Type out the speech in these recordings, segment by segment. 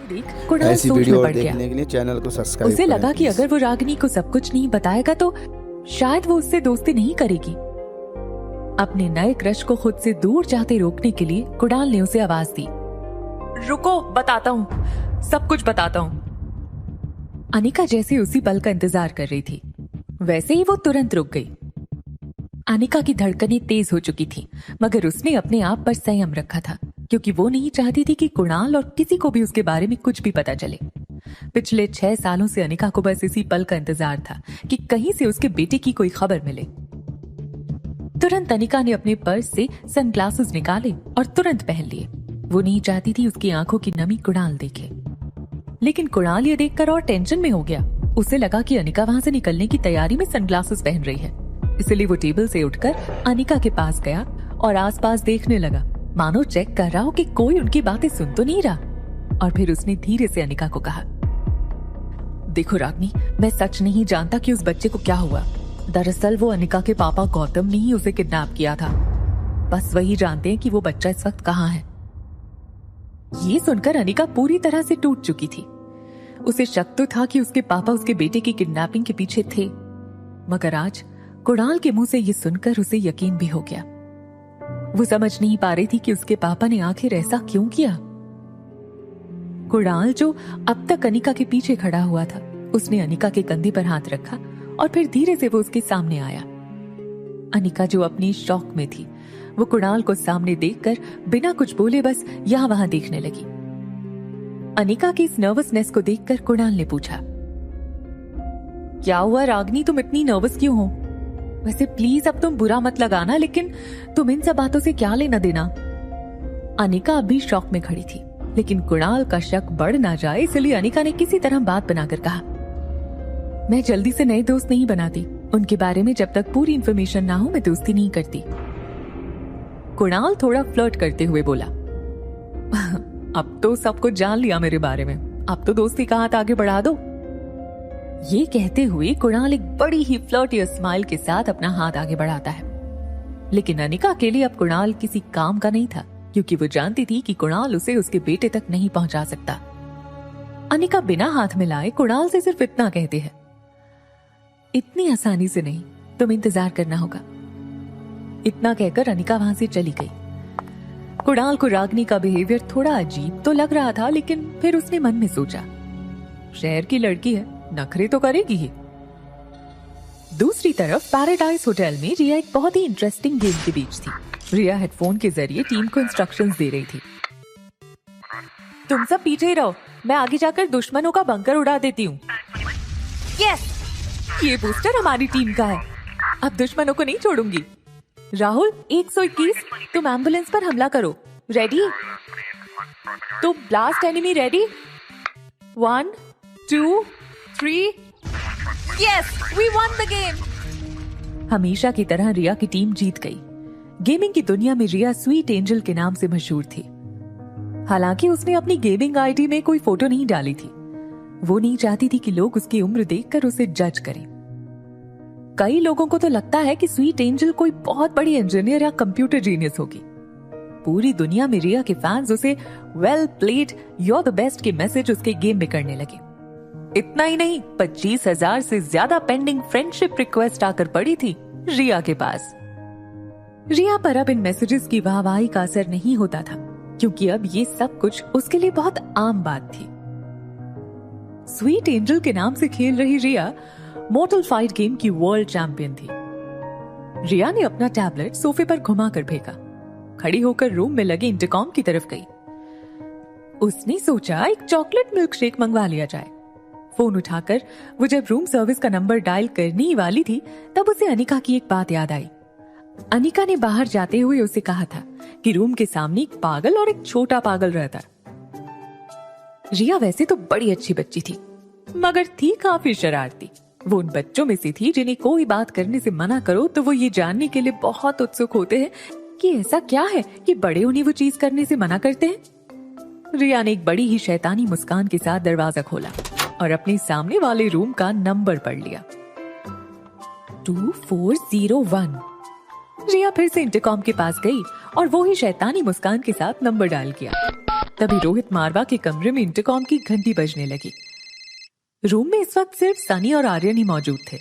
देख कुणाल ऐसी सोच वीडियो में और पड़ गया। देखने के लिए चैनल को सब्सक्राइब उसे करें लगा कि प्लीज। अगर वो रागिनी को सब कुछ नहीं बताएगा तो शायद वो उससे दोस्ती नहीं करेगी। अपने नए क्रश को खुद से दूर जाते रोकने के लिए कुणाल ने उसे आवाज दी, रुको बताता हूँ, सब कुछ बताता हूँ। अनिका जैसे उसी पल का इंतजार कर रही थी वैसे ही वो तुरंत रुक गई। अनिका की धड़कनें तेज हो चुकी थी, मगर उसने अपने आप पर संयम रखा था क्योंकि वो नहीं चाहती थी कि कुणाल और किसी को भी उसके बारे में कुछ भी पता चले। पिछले 6 सालों से अनिका को बस इसी पल का इंतजार था कि कहीं से उसके बेटे की कोई खबर मिले। तुरंत अनिका ने अपने पर्स से सनग्लासेस निकाले और तुरंत पहन लिए। वो नहीं चाहती थी उसकी आंखों की नमी कुणाल देखे। लेकिन कुणाल ये देखकर और टेंशन में हो गया। उसे लगा कि अनिका वहां से निकलने की तैयारी में सनग्लासेस पहन रही है, इसलिए वो टेबल से उठकर अनिका के पास गया और आसपास देखने लगा, मानो चेक कर रहा हो कि कोई उनकी बातें सुन तो नहीं रहा। और फिर उसने धीरे से अनिका को कहा, देखो रागिनी, मैं सच नहीं जानता कि उस बच्चे को क्या हुआ। दरअसल वो अनिका के पापा गौतम ने ही उसे किडनैप किया था। बस वही जानते हैं कि वो बच्चा इस वक्त कहाँ है। ये सुनकर अनिका पूरी तरह से टूट चुकी थी। उसे शक तो था कि उसके पापा उसके बेटे की किडनैपिंग के पीछे थे, मगर आज कुणाल के मुंह से ये सुनकर उसे यकीन भी हो गया। वो समझ नहीं पा रही थी कि उसके पापा ने आखिर ऐसा क्यों किया। कुणाल जो अब तक अनिका के पीछे खड़ा हुआ था, उसने अनिका के कंधे पर हाथ रखा और फिर धीरे से वो उसके सामने आया। अनिका जो अपनी शौक में थी, वो कुणाल को सामने देखकर बिना कुछ बोले बस यहां वहां देखने लगी। अनिका की इस नर्वसनेस को देखकर कुणाल ने पूछा, क्या हुआ रागिनी, तुम इतनी नर्वस क्यों हो? वैसे प्लीज अब तुम बुरा मत लगाना, लेकिन तुम इन सब बातों से क्या लेना देना? अनिका अभी शौक में खड़ी थी, लेकिन कुणाल का शक बढ़ ना जाए इसलिए अनिका ने किसी तरह बात बनाकर कहा, मैं जल्दी से नए दोस्त नहीं बनाती। उनके बारे में जब तक पूरी इंफॉर्मेशन ना हो मैं दोस्ती नहीं करती। कुणाल थोड़ा फ्लर्ट करते हुए बोला, अब तो सब कुछ जान लिया मेरे बारे में, अब तो दोस्ती का हाथ आगे बढ़ा दो। ये कहते हुए कुणाल एक बड़ी ही फ्लर्टी स्माइल के साथ अपना हाथ आगे बढ़ाता है। लेकिन अनिका के लिए अब कुणाल किसी काम का नहीं था, क्योंकि वो जानती थी कि कुणाल उसे उसके बेटे तक नहीं पहुंचा सकता। अनिका बिना हाथ मिलाए कुणाल से सिर्फ इतना कहते हैं, इतनी आसानी से नहीं, तुम इंतजार करना होगा। इतना कहकर अनिका वहां से चली गई। कुणाल को रागिनी का बिहेवियर थोड़ा अजीब तो लग रहा था, लेकिन फिर उसने मन में सोचा, शहर की लड़की है, नखरे तो करेगी ही। दूसरी तरफ पैराडाइज होटल में रिया एक बहुत ही इंटरेस्टिंग गेम के बीच थी। रिया हेडफोन के जरिए टीम को इंस्ट्रक्शंस दे रही थी। तुम सब पीछे ही रहो, मैं आगे जाकर दुश्मनों का बंकर उड़ा देती हूँ। यस, ये बूस्टर हमारी टीम का है, अब दुश्मनों को नहीं छोड़ूंगी। राहुल 121, तुम एम्बुलेंस पर हमला करो। रेडी? तो blast enemy ready? 1 2 3 yes, we won the game. हमेशा की तरह रिया की टीम जीत गई। गेमिंग की दुनिया में रिया स्वीट एंजल के नाम से मशहूर थी। हालांकि उसने अपनी गेमिंग आईडी में कोई फोटो नहीं डाली थी। वो नहीं चाहती थी कि लोग उसकी उम्र देखकर उसे जज करें। कई लोगों को तो लगता है कि स्वीट एंजल कोई बहुत बड़ी इंजीनियर या कंप्यूटर जीनियस होगी। पूरी दुनिया में रिया के फैंस उसे well played, you are the best के मैसेज उसके गेम में करने लगे। इतना ही नहीं, 25,000 से ज्यादा पेंडिंग फ्रेंडशिप रिक्वेस्ट आकर पड़ी थी रिया के पास। रिया पर अब इन मैसेजेस की वाहवाही का असर नहीं होता था, क्योंकि अब ये सब कुछ उसके लिए बहुत आम बात थी। स्वीट एंजल के नाम से खेल रही रिया मोर्टल फाइट गेम की वर्ल्ड चैंपियन थी। रिया ने अपना टैबलेट सोफे पर घुमाकर फेंका, खड़ी होकर रूम में लगे इंटरकॉम की तरफ गई। उसने सोचा एक चॉकलेट मिल्क शेक मंगवा लिया जाए। फोन उठाकर वो जब रूम सर्विस का नंबर डायल करने ही वाली थी, तब उसे अनिका की एक बात याद आई। अनिका ने बाहर जाते हुए उसे कहा था कि रूम के सामने एक पागल और एक छोटा पागल रहता। रिया वैसे तो बड़ी अच्छी बच्ची थी, मगर थी काफी शरारती। वो उन बच्चों में से थी जिन्हें कोई बात करने से मना करो तो वो ये जानने के लिए बहुत उत्सुक होते हैं कि ऐसा क्या है कि बड़े उन्हें वो चीज करने से मना करते हैं। रिया ने एक बड़ी ही शैतानी मुस्कान के साथ दरवाजा खोला और अपने सामने वाले रूम का नंबर पढ़ लिया, 2401। रिया फिर से इंटरकॉम के पास गई और वो ही शैतानी मुस्कान के साथ नंबर डायल किया। तभी रोहित मारवा के कमरे में इंटरकॉम की घंटी बजने लगी। रूम में इस वक्त सिर्फ सनी और आर्यन ही मौजूद थे।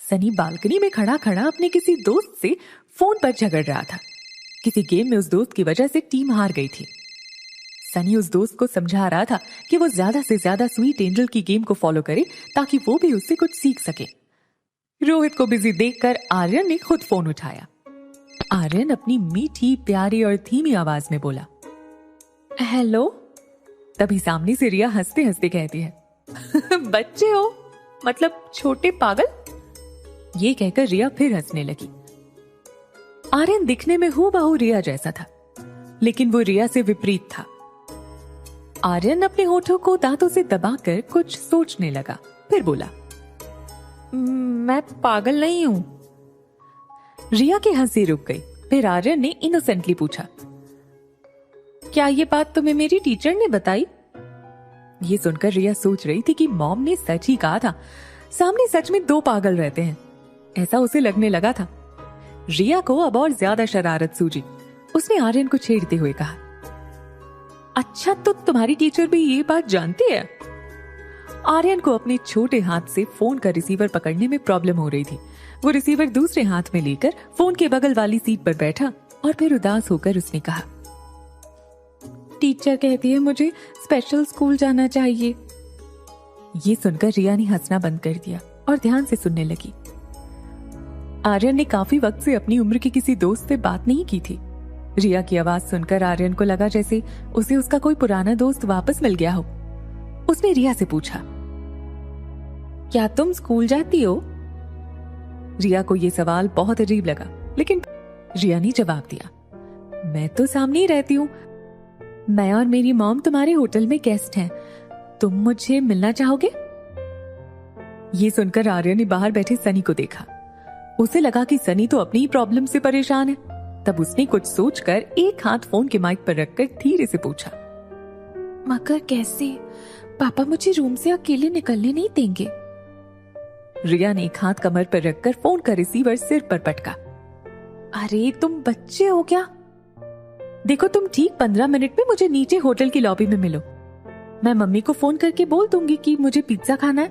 सनी बालकनी में खड़ा खड़ा अपने किसी दोस्त से फोन पर झगड़ रहा था। किसी गेम में उस दोस्त की वजह से टीम हार गई थी। सनी उस दोस्त को समझा रहा था कि वो ज्यादा से ज्यादा स्वीट एंजल की गेम को फॉलो करे ताकि वो भी उससे कुछ सीख सके। रोहित को बिजी देखकर आर्यन ने खुद फोन उठाया। आर्यन अपनी मीठी प्यारी और धीमी आवाज में बोला, हेलो। तभी सामने से रिया हंसते हंसते कहती है, बच्चे हो मतलब छोटे पागल। ये कहकर रिया फिर हंसने लगी। आर्यन दिखने में हूबहू रिया जैसा था, लेकिन वो रिया से विपरीत था। आर्यन अपने होठों को दांतों से दबाकर कुछ सोचने लगा, फिर बोला, मैं पागल नहीं हूं। रिया की हंसी रुक गई। फिर आर्यन ने इनोसेंटली पूछा, क्या ये बात तुम्हें मेरी टीचर ने बताई? ये सुनकर रिया सोच रही थी कि मॉम ने सच ही कहा था, सामने सच में दो पागल रहते हैं, ऐसा उसे लगने लगा था। रिया को अब और ज्यादा शरारत सूझी। उसने आर्यन को छेड़ते हुए कहा, अच्छा तो तुम्हारी टीचर भी ये बात जानती है? आर्यन को अपने छोटे हाथ से फोन का रिसीवर पकड़ने में प्रॉब्लम हो रही थी। वो रिसीवर दूसरे हाथ में लेकर फोन के बगल वाली सीट पर बैठा और फिर उदास होकर उसने कहा, टीचर कहती है मुझे स्पेशल स्कूल जाना चाहिए। ये सुनकर रिया ने हंसना बंद कर दिया और ध्यान से सुनने लगी। आर्यन ने काफी वक्त से अपनी उम्र के किसी दोस्त से बात नहीं की थी। रिया की आवाज सुनकर आर्यन को लगा जैसे उसे उसका कोई पुराना दोस्त वापस मिल गया हो। उसने रिया से पूछा, क्या तुम स्कूल जाती हो? रिया को यह सवाल बहुत अजीब लगा, लेकिन रिया ने जवाब दिया, मैं तो सामने ही रहती हूँ। मैं और मेरी मॉम तुम्हारे होटल में गेस्ट हैं, तुम मुझे मिलना चाहोगे? ये सुनकर आर्यन ने बाहर बैठे सनी को देखा। उसे लगा कि सनी तो अपनी ही प्रॉब्लम से परेशान है। तब उसने कुछ सोचकर एक हाथ फोन के माइक पर रखकर धीरे से पूछा, मगर कैसे? पापा मुझे रूम से अकेले निकलने नहीं देंगे। रिया ने एक हाथ कमर पर रखकर फोन का रिसीवर सिर पर पटका। अरे तुम बच्चे हो क्या? देखो तुम ठीक 15 मिनट में मुझे नीचे होटल की लॉबी में मिलो। मैं मम्मी को फोन करके बोल दूंगी कि मुझे पिज्जा खाना है,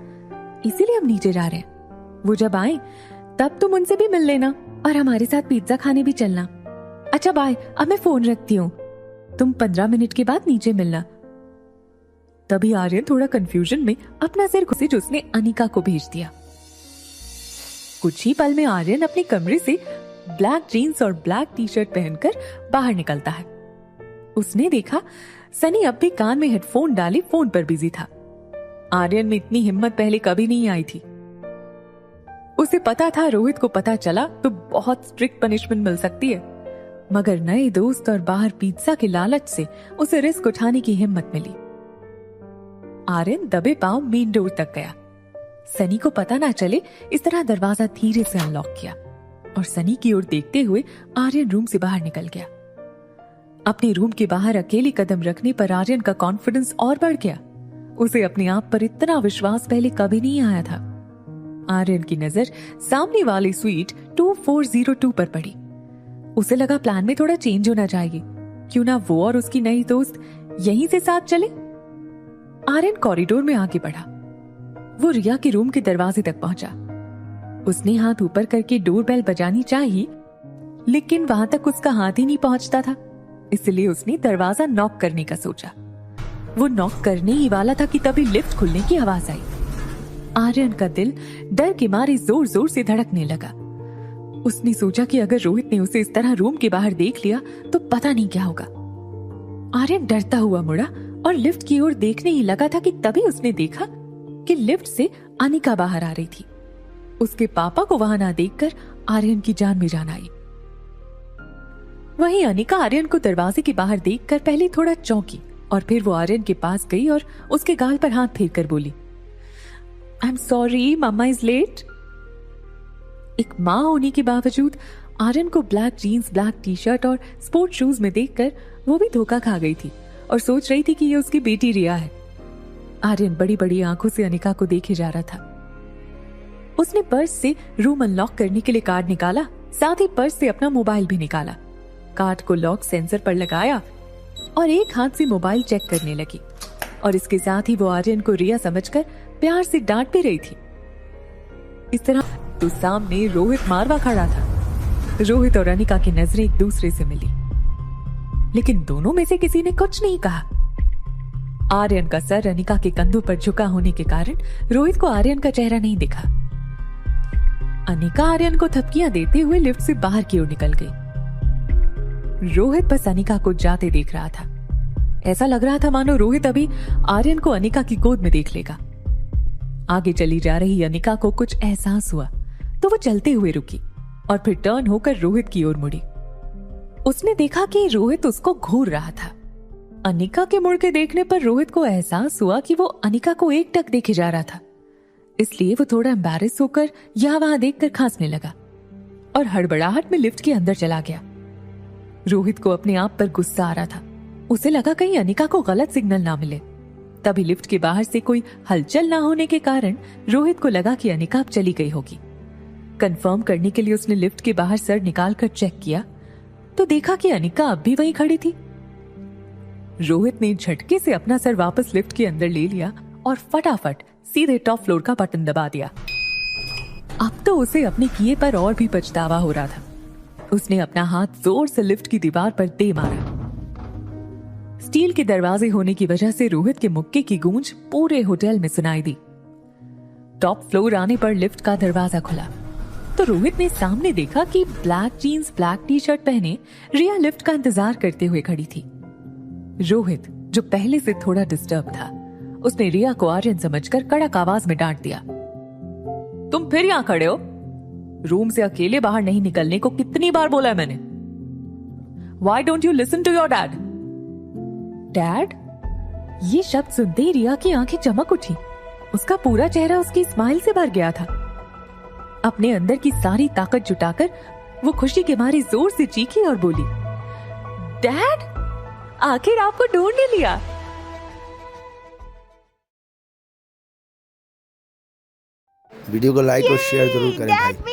इसीलिए हम नीचे जा रहे हैं। वो जब आए तब तुम उनसे भी मिल लेना और हमारे साथ पिज्जा खाने भी चलना। अच्छा बाय, अब मैं फोन रखती हूँ, तुम 15 मिनट के बाद नीचे मिलना। तभी आर्यन थोड़ा कंफ्यूजन में अपना सिर घुसे जो उसने अनिका को भेज दिया। कुछ ही पल में आर्यन अपने कमरे से ब्लैक जीन्स और ब्लैक टी शर्ट पहनकर बाहर निकलता है। उसने देखा सनी अब भी कान में हेडफोन डाले फोन पर बिजी था। आर्यन में इतनी हिम्मत पहले कभी नहीं आई थी। उसे पता था रोहित को पता चला तो बहुत स्ट्रिक्ट पनिशमेंट मिल सकती है, मगर नए दोस्त और बाहर पिज्जा के लालच से उसे रिस्क उठाने की हिम्मत मिली। आर्यन दबे पांव मेन डोर तक गया। सनी को पता ना चले इस तरह दरवाजा धीरे से अनलॉक किया और सनी की ओर देखते हुए आर्यन रूम से बाहर निकल गया। अपने रूम के बाहर अकेले कदम रखने पर आर्यन का कॉन्फिडेंस और बढ़ गया। उसे अपने आप पर इतना विश्वास पहले कभी नहीं आया था। आर्यन की नजर सामने वाली स्वीट 2402 पर पड़ी। उसे लगा प्लान में थोड़ा चेंज होना चाहिए, क्यों ना वो और उसकी नई दोस्त यहीं से साथ चले। आर्यन कॉरिडोर में आगे बढ़ा। वो रिया के रूम के दरवाजे तक पहुंचा। उसने हाथ ऊपर करके डोरबेल बजानी चाहिए, लेकिन वहां तक उसका हाथ ही नहीं पहुंचता था, इसलिए उसने दरवाजा नॉक करने का सोचा। वो नॉक करने ही वाला था कि तभी लिफ्ट खुलने की आवाज आई। आर्यन का दिल डर के मारे जोर जोर से धड़कने लगा। उसने सोचा कि अगर रोहित ने उसे इस तरह रूम के बाहर देख लिया तो पता नहीं क्या होगा। आर्यन डरता हुआ मुड़ा और लिफ्ट की ओर देखने ही लगा था कि तभी उसने देखा कि लिफ्ट से अनिका बाहर आ रही थी। उसके पापा को वहां ना देखकर आर्यन की जान में जान आई। वहीं अनिका आर्यन को दरवाजे के बाहर देखकर पहले थोड़ा चौंकी और फिर वो आर्यन के पास गई और उसके गाल पर हाथ फेरकर बोली, I am sorry, mamma is late. एक माँ होने के बावजूद आर्यन को black jeans, black T shirt और स्पोर्ट शूज में देखकर वो भी धोखा खा गई थी और सोच रही थी कि ये उसकी बेटी रिया है। आर्यन बड़ी बड़ी आंखों से अनिका को देखे जा रहा था। उसने पर्स से रूम अनलॉक करने के लिए कार्ड निकाला, साथ ही पर्स से अपना मोबाइल भी निकाला। कार्ड को लॉक सेंसर पर लगाया और एक हाथ से मोबाइल चेक करने लगी और इसके साथ ही वो आर्यन को रिया समझकर प्यार से डांट भी रही थी। इस तरह तो सामने रोहित मारवा खड़ा था। रोहित और अनिका की नजरें एक दूसरे से मिली, लेकिन दोनों में से किसी ने कुछ नहीं कहा। आर्यन का सर अनिका के कंधों पर झुका होने के कारण रोहित को आर्यन का चेहरा नहीं दिखा। अनिका आर्यन को थपकियां देते हुए लिफ्ट से बाहर की ओर निकल गई। रोहित बस अनिका को जाते देख रहा था। ऐसा लग रहा था मानो रोहित अभी आर्यन को अनिका की गोद में देख लेगा। आगे चली जा रही अनिका को कुछ एहसास हुआ तो वो चलते हुए रुकी और फिर टर्न होकर रोहित की ओर मुड़ी। उसने देखा कि रोहित उसको घूर रहा था। अनिका के मुड़ के देखने पर रोहित को एहसास हुआ कि वो अनिका को एकटक देखे जा रहा था, इसलिए वो थोड़ा एम्बैरेस होकर यहां वहां देखकर खांसने लगा और हड़बड़ाहट में लिफ्ट के अंदर चला गया। रोहित को अपने आप पर गुस्सा आ रहा था। उसे लगा कहीं अनिका को गलत सिग्नल ना मिले। तभी लिफ्ट के बाहर से कोई हलचल ना होने के कारण रोहित को लगा कि अनिका अब चली गई होगी। कंफर्म करने के लिए उसने लिफ्ट के बाहर सर निकालकर चेक किया तो देखा कि अनिका अब भी वहीं खड़ी थी। रोहित ने झटके से अपना सर वापस लिफ्ट के अंदर ले लिया और फटाफट सीधे टॉप फ्लोर का बटन दबा दिया। अब तो उसे अपने किए पर और भी पछतावा हो रहा था। उसने अपना हाथ जोर से लिफ्ट की दीवार पर दे मारा। स्टील के दरवाजे होने की वजह से रोहित के मुक्के की गूंज पूरे होटल में सुनाई दी। टॉप फ्लोर आने पर लिफ्ट का दरवाजा खुला तो रोहित ने सामने देखा कि black jeans black T shirt पहने रिया लिफ्ट का इंतजार करते हुए खड़ी थी। रोहित, जो पहले से थोड़ा डिस्टर्ब था, उसने रिया को आर्यन समझकर कड़क आवाज में डांट दिया, तुम फिर यहां खड़े हो? रूम से अकेले बाहर नहीं निकलने को कितनी बार बोला है मैंने? Why don't you listen to your dad? Dad? ये शब्द सुनते ही रिया की आंखें चमक उठी। उसका पूरा चेहरा उसकी स्माइल से भर गया था। अपने अंदर की सारी ताकत जुटाकर वो खुशी के मारे जोर से चीखी और बोली, डैड, आखिर आपको ढूंढ लिया। वीडियो को लाइक और शेयर जरूर करें भाई।